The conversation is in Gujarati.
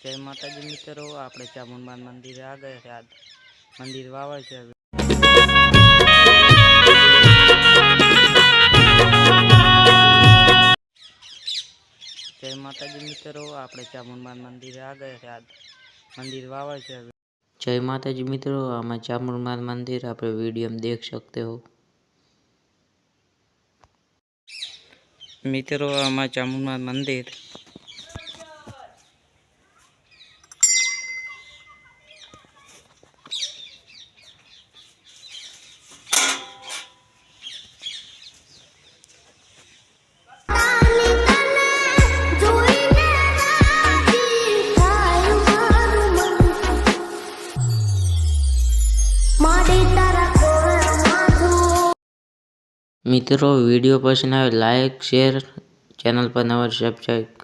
જય માતાજી મિત્રો, આપણે ચામુંડમાન મંદિરે આ ગયા છે. આ મંદિર વાવર છે. જય માતાજી મિત્રો, આપણે ચામુંડમાન મંદિરે આ ગયા છે. આ મંદિર વાવર છે. જય માતાજી મિત્રો, આમાં ચામુંડમાન મંदिर આપણે वीडियो में देख सकते हो. મિત્રો આમાં ચામુંડમાન મંदिर મિત્રો वीडियो पसंद आए लाइक शेयर, चैनल पर नवा सब्सक्राइब.